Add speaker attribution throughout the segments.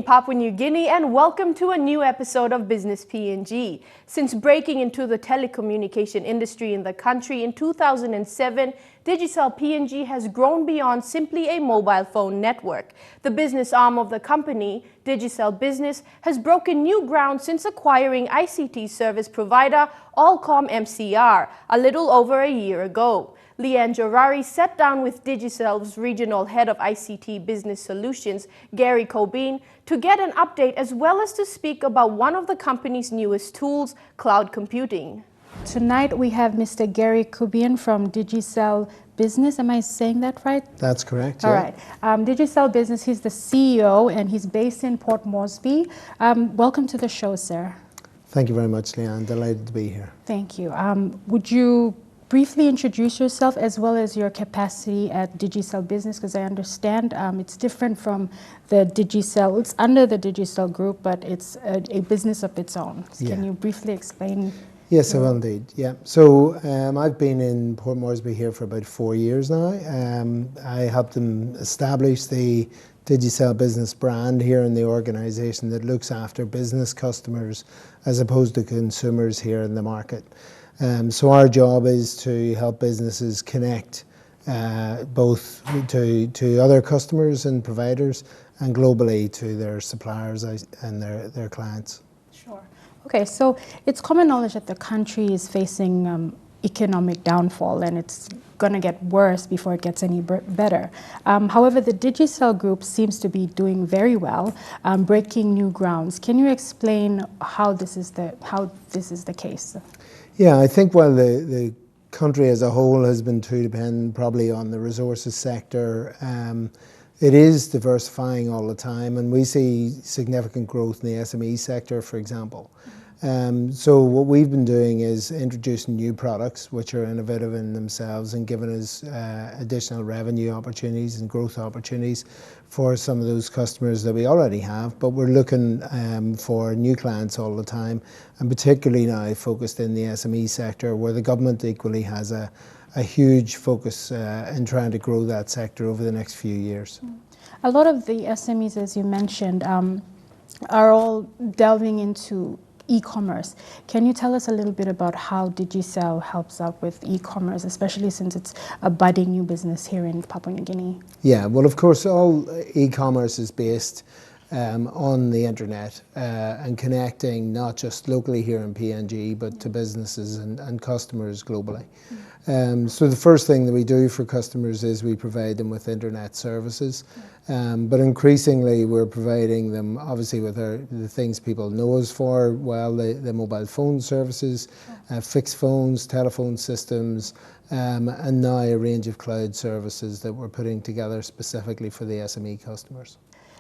Speaker 1: evening, Papua New Guinea, and welcome to a new episode of Business PNG. Since breaking into the telecommunication industry in the country in 2007, Digicel PNG has grown beyond simply a mobile phone network. The business arm of the company, Digicel Business, has broken new ground since acquiring ICT service provider AllComMCR a little over a year ago. Leanne Jorari sat down with Digicel's regional head of ICT Business Solutions, Cobain, to get an update as well as to speak about one of the company's newest tools, cloud computing.
Speaker 2: Tonight we have Mr. Cobain from Digicel Business. Am I saying that right?
Speaker 3: That's correct.
Speaker 2: All right. Digicel Business, he's the CEO and he's based in Port Moresby. Welcome to the show, sir.
Speaker 3: Thank you very much, Leanne. Delighted to be here.
Speaker 2: Thank you. Would you briefly introduce yourself as well as your capacity at Digicel Business, because I understand it's different from the Digicel, it's under the Digicel group, but it's a business of its own. So
Speaker 3: yeah.
Speaker 2: Can you briefly explain?
Speaker 3: Yes, I will indeed. Yeah. So I've been in Port Moresby here for about 4 years now. I helped them establish the Digicel Business brand here in the organisation that looks after business customers as opposed to consumers here in the market. So our job is to help businesses connect both to other customers and providers and globally to their suppliers and their clients.
Speaker 2: Sure. Okay, so it's common knowledge that the country is facing economic downfall and it's going to get worse before it gets any better. However, the Digicel group seems to be doing very well, breaking new grounds. Can you explain how this is the case?
Speaker 3: Yeah, I think while the country as a whole has been too dependent probably on the resources sector, it is diversifying all the time, and we see significant growth in the SME sector, for example. So what we've been doing is introducing new products which are innovative in themselves and giving us additional revenue opportunities and growth opportunities for some of those customers that we already have, but we're looking for new clients all the time, and particularly now focused in the SME sector where the government equally has a huge focus in trying to grow that sector over the next few years.
Speaker 2: A lot of the SMEs, as you mentioned, are all delving into e-commerce. Can you tell us a little bit about how Digicel helps out with e-commerce, especially since it's a budding new business here in Papua New Guinea?
Speaker 3: Yeah, well, of course, all e-commerce is based on the internet and connecting not just locally here in PNG, but to businesses and customers globally. So the first thing that we do for customers is we provide them with internet services, but increasingly we're providing them obviously with the things people know us for, well, the mobile phone services, fixed phones, telephone systems, and now a range of cloud services that we're putting together specifically for the SME customers.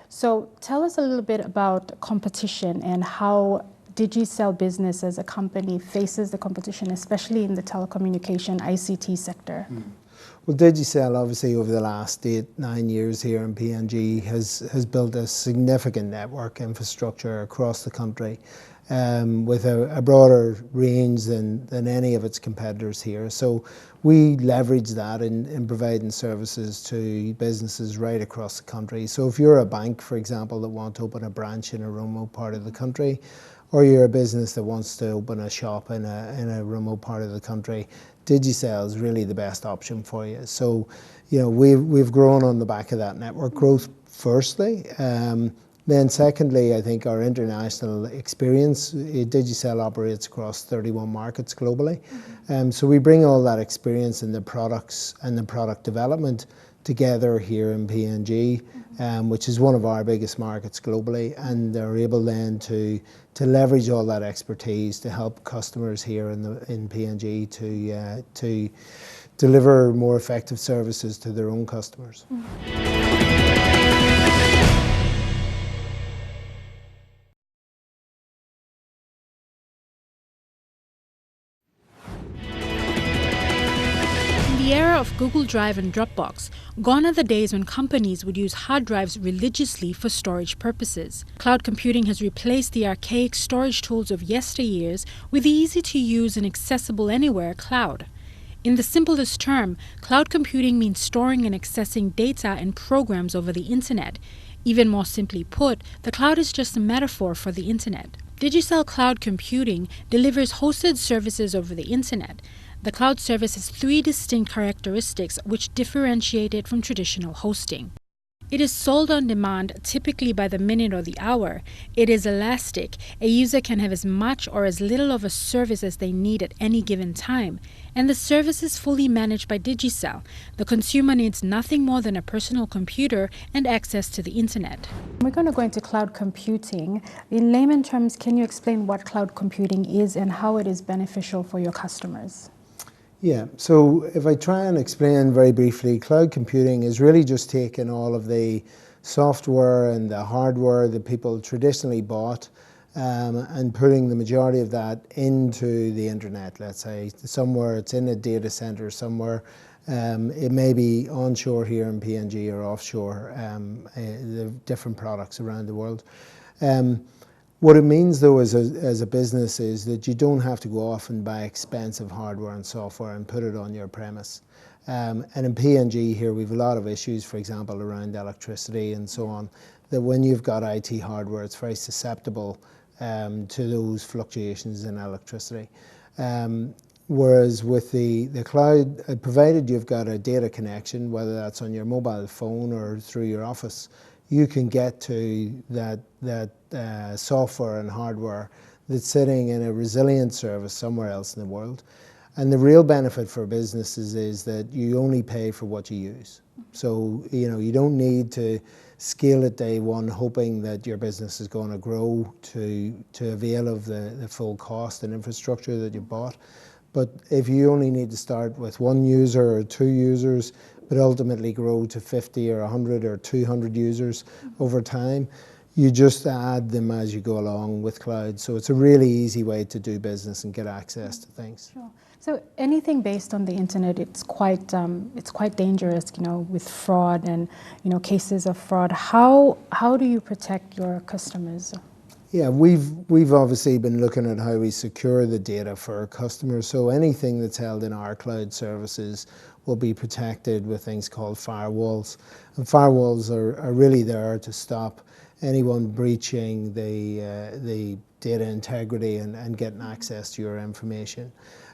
Speaker 2: So tell us a little bit about competition and how Digicel Business as a company faces the competition, especially in the telecommunication ICT sector.
Speaker 3: Well, Digicel obviously over the last 8-9 years here in PNG has built a significant network infrastructure across the country with a broader range than any of its competitors here. So we leverage that in providing services to businesses right across the country. So if you're a bank, for example, that want to open a branch in a remote part of the country, or you're a business that wants to open a shop in a remote part of the country, Digicel is really the best option for you. So, you know, we've grown on the back of that network growth, firstly. Then secondly, I think our international experience, Digicel operates across 31 markets globally. So we bring all that experience in the products and the product development together here in PNG, which is one of our biggest markets globally, and they're able then to leverage all that expertise to help customers here in PNG to deliver more effective services to their own customers.
Speaker 4: In the era of Google Drive and Dropbox, gone are the days when companies would use hard drives religiously for storage purposes. Cloud computing has replaced the archaic storage tools of yesteryears with the easy-to-use and accessible anywhere cloud. In the simplest term, cloud computing means storing and accessing data and programs over the internet. Even more simply put, the cloud is just a metaphor for the internet. Digicel Cloud Computing delivers hosted services over the internet. The cloud service has three distinct characteristics which differentiate it from traditional hosting. It is sold on demand, typically by the minute or the hour. It is elastic. A user can have as much or as little of a service as they need at any given time. And the service is fully managed by Digicel. The consumer needs nothing more than a personal computer and access to the internet.
Speaker 2: We're going to go into cloud computing. In layman terms, can you explain what cloud computing is and how it is beneficial for your customers?
Speaker 3: Yeah, so if I try and explain very briefly, cloud computing is really just taking all of the software and the hardware that people traditionally bought and putting the majority of that into the internet, let's say. Somewhere it's in a data center somewhere. It may be onshore here in PNG or offshore, the different products around the world. What it means though as a business is that you don't have to go off and buy expensive hardware and software and put it on your premise. And in PNG here we have a lot of issues, for example, around electricity and so on, that when you've got IT hardware it's very susceptible to those fluctuations in electricity. Whereas with the cloud, provided you've got a data connection, whether that's on your mobile phone or through your office, you can get to that software and hardware that's sitting in a resilient service somewhere else in the world. And the real benefit for businesses is that you only pay for what you use. So, you don't need to scale it day one hoping that your business is going to grow to avail of the full cost and infrastructure that you bought. But if you only need to start with one user or two users, but ultimately grow to 50 or 100 or 200 users over time, you just add them as you go along with cloud. So it's a really easy way to do business and get access to things.
Speaker 2: Sure. So anything based on the internet, it's quite dangerous, with fraud and cases of fraud. How do you protect your customers?
Speaker 3: Yeah, we've obviously been looking at how we secure the data for our customers. So anything that's held in our cloud services will be protected with things called firewalls. And firewalls are really there to stop anyone breaching the data integrity and getting access to your information.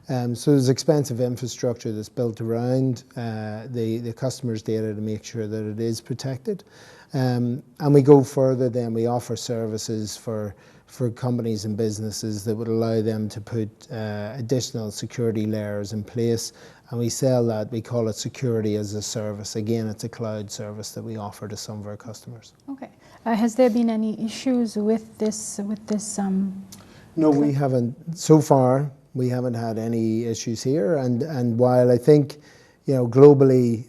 Speaker 3: So there's expensive infrastructure that's built around the customer's data to make sure that it is protected. And we go further then, we offer services for companies and businesses that would allow them to put additional security layers in place. And we sell that, we call it security as a service. Again, it's a cloud service that we offer to some of our customers.
Speaker 2: Okay. Has there been any issues with this?
Speaker 3: No, we haven't. So far, we haven't had any issues here. And while I think, globally,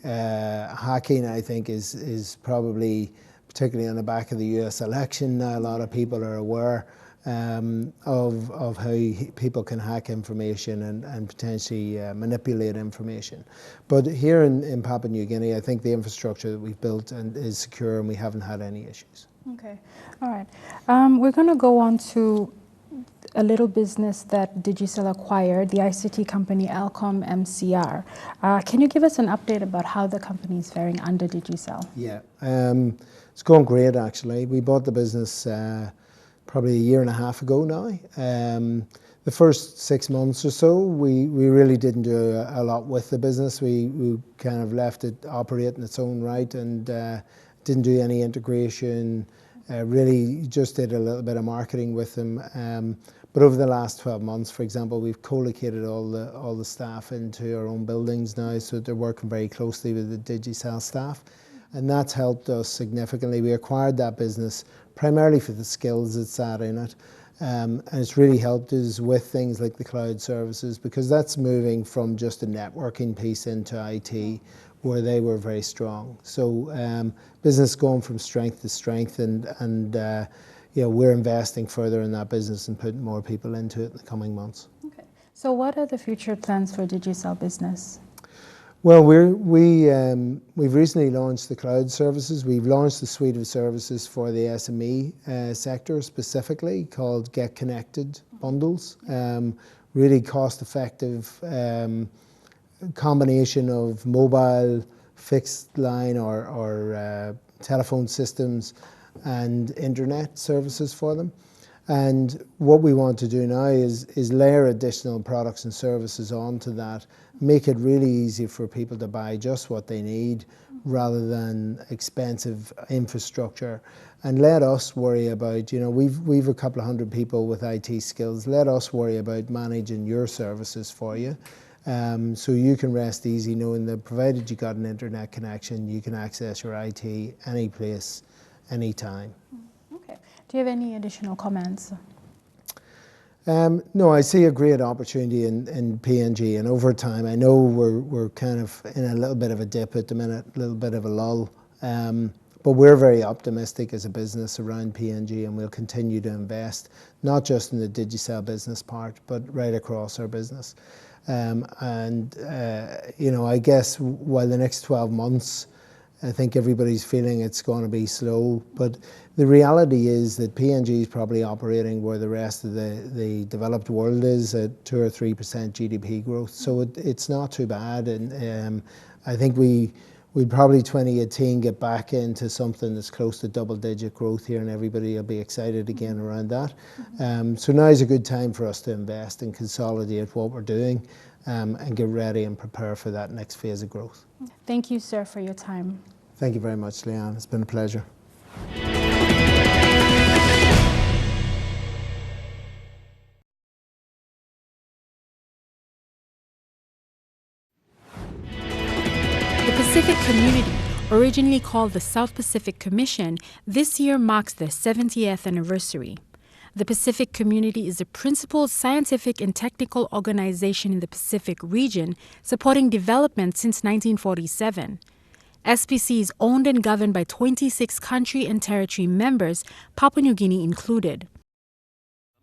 Speaker 3: hacking, I think, is probably, particularly on the back of the US election, a lot of people are aware of how people can hack information and potentially manipulate information. But here in Papua New Guinea, I think the infrastructure that we've built is secure and we haven't had any issues.
Speaker 2: Okay, all right. We're going to go on to a little business that Digicel acquired, the ICT company AllComMCR. Can you give us an update about how the company is faring under Digicel?
Speaker 3: Yeah, it's going great actually. We bought the business probably a year and a half ago now. The first 6 months or so, we really didn't do a lot with the business. We kind of left it operate in its own right and didn't do any integration. Really just did a little bit of marketing with them. But over the last 12 months, for example, we've co-located all the staff into our own buildings now, so they're working very closely with the Digicel staff. And that's helped us significantly. We acquired that business primarily for the skills that's sat in it. And it's really helped us with things like the cloud services, because that's moving from just a networking piece into IT, where they were very strong. So business going from strength to strength, and we're investing further in that business and putting more people into it in the coming months.
Speaker 2: Okay. So what are the future plans for Digicel Business?
Speaker 3: Well, we've recently launched the cloud services. We've launched a suite of services for the SME sector specifically called Get Connected bundles. Really cost-effective combination of mobile, fixed line or telephone systems and internet services for them. And what we want to do now is layer additional products and services onto that, make it really easy for people to buy just what they need rather than expensive infrastructure. And let us worry about, we've a couple of hundred people with IT skills. Let us worry about managing your services for you. So you can rest easy knowing that provided you got an internet connection, you can access your IT any place, anytime.
Speaker 2: Okay. Do you have any additional comments?
Speaker 3: No, I see a great opportunity in PNG, and over time, I know we're kind of in a little bit of a dip at the minute, a little bit of a lull, but we're very optimistic as a business around PNG, and we'll continue to invest, not just in the Digicel business part, but right across our business. I guess while the next 12 months, I think everybody's feeling it's going to be slow, but the reality is that PNG is probably operating where the rest of the developed world is at 2 or 3% GDP growth. So it's not too bad, and I think we'd probably 2018 get back into something that's close to double-digit growth here, and everybody will be excited again around that. So now is a good time for us to invest and consolidate what we're doing, and get ready and prepare for that next phase of growth.
Speaker 2: Thank you, sir, for your time.
Speaker 3: Thank you very much, Leanne. It's been a pleasure.
Speaker 4: The Pacific Community, originally called the South Pacific Commission, this year marks their 70th anniversary. The Pacific Community is the principal scientific and technical organization in the Pacific region, supporting development since 1947. SPC is owned and governed by 26 country and territory members, Papua New Guinea included.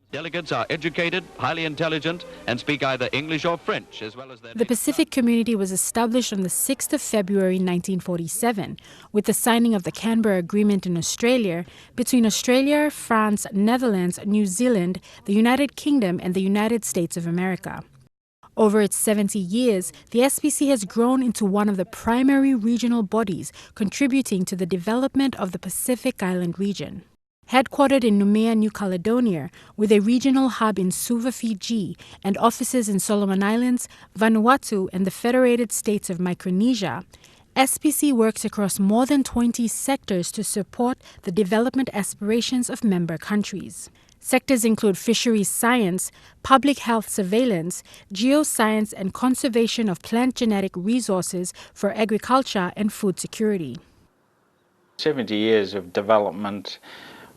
Speaker 5: Delegates are educated, highly intelligent, and speak either English or French, as well as their...
Speaker 4: The Pacific Community was established on the 6th of February 1947, with the signing of the Canberra Agreement in Australia between Australia, France, Netherlands, New Zealand, the United Kingdom, and the United States of America. Over its 70 years, the SPC has grown into one of the primary regional bodies contributing to the development of the Pacific Island region. Headquartered in Noumea, New Caledonia, with a regional hub in Suva, Fiji, and offices in Solomon Islands, Vanuatu, and the Federated States of Micronesia, SPC works across more than 20 sectors to support the development aspirations of member countries. Sectors include fisheries science, public health surveillance, geoscience, and conservation of plant genetic resources for agriculture and food security.
Speaker 6: 70 years of development,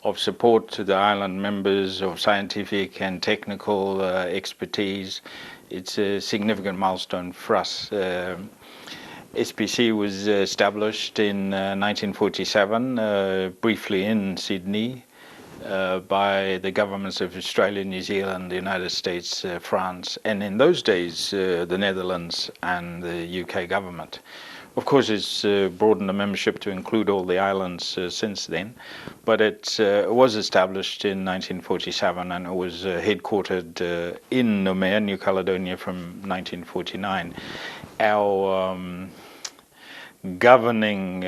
Speaker 6: of support to the island members, of scientific and technical expertise. It's a significant milestone for us. SPC was established in 1947, briefly in Sydney, by the governments of Australia, New Zealand, the United States, France, and in those days the Netherlands and the UK government. Of course, it's broadened the membership to include all the islands since then, but it was established in 1947 and it was headquartered in Noumea, New Caledonia, from 1949. Our governing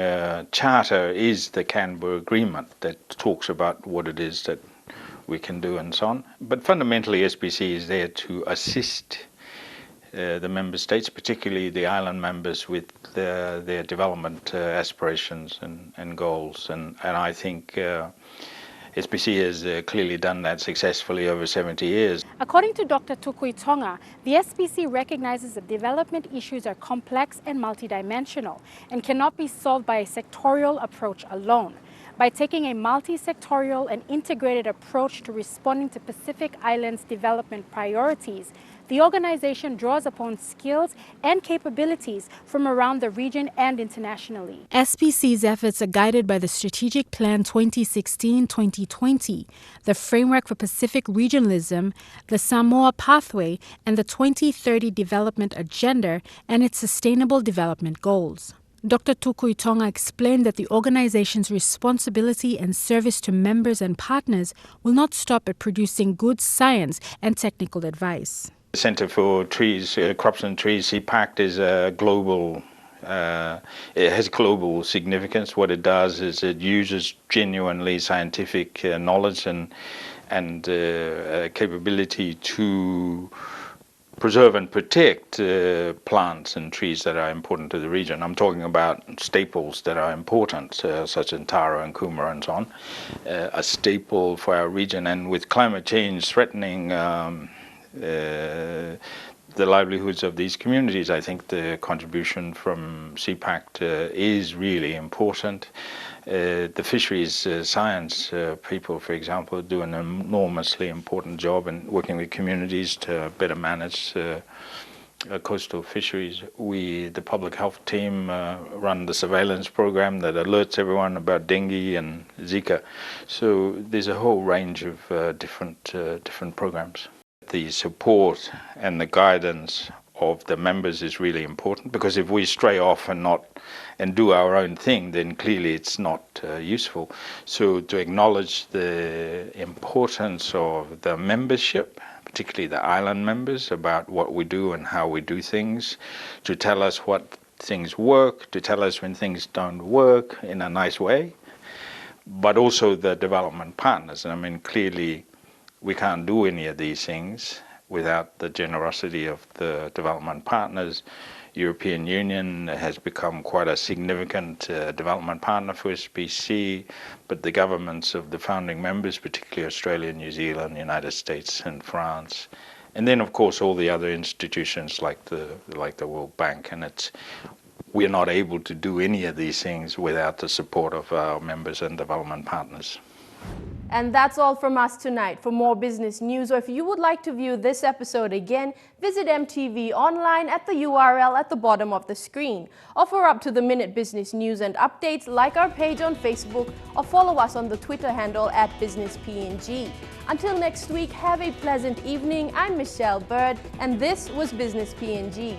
Speaker 6: charter is the Canberra Agreement that talks about what it is that we can do and so on. But fundamentally, SPC is there to assist the member states, particularly the island members, with their development aspirations and goals. And I think SPC has clearly done that successfully over 70 years.
Speaker 4: According to Dr. Tukui Tonga, the SPC recognizes that development issues are complex and multidimensional and cannot be solved by a sectorial approach alone. By taking a multi-sectorial and integrated approach to responding to Pacific Islands development priorities, the organization draws upon skills and capabilities from around the region and internationally. SPC's efforts are guided by the Strategic Plan 2016-2020, the Framework for Pacific Regionalism, the Samoa Pathway, and the 2030 Development Agenda and its Sustainable Development Goals. Dr. Tukui Tonga explained that the organization's responsibility and service to members and partners will not stop at producing good science and technical advice.
Speaker 6: The Centre for Trees, Crops and Trees, CPACT, is a global It has global significance. What it does is it uses genuinely scientific knowledge and capability to preserve and protect plants and trees that are important to the region. I'm talking about staples that are important, such as taro and kumara and so on, a staple for our region. And with climate change threatening the livelihoods of these communities, I think the contribution from CPACT is really important. The fisheries science people, for example, do an enormously important job in working with communities to better manage coastal fisheries. We, the public health team, run the surveillance program that alerts everyone about dengue and Zika. So there's a whole range of different programs. The support and the guidance of the members is really important, because if we stray off and do our own thing, then clearly it's not useful. So to acknowledge the importance of the membership, particularly the island members, about what we do and how we do things, to tell us what things work, to tell us when things don't work in a nice way, but also the development partners. I mean, clearly we can't do any of these things without the generosity of the development partners. European Union has become quite a significant development partner for SPC, but the governments of the founding members, particularly Australia, New Zealand, United States and France, and then of course all the other institutions like the World Bank, and we're not able to do any of these things without the support of our members and development partners.
Speaker 1: And that's all from us tonight. For more business news, or if you would like to view this episode again, visit EMTV online at the URL at the bottom of the screen. Or for up-to-the-minute business news and updates, like our page on Facebook or follow us on the Twitter handle at BusinessPNG. Until next week, have a pleasant evening. I'm Michelle Bird, and this was Business PNG.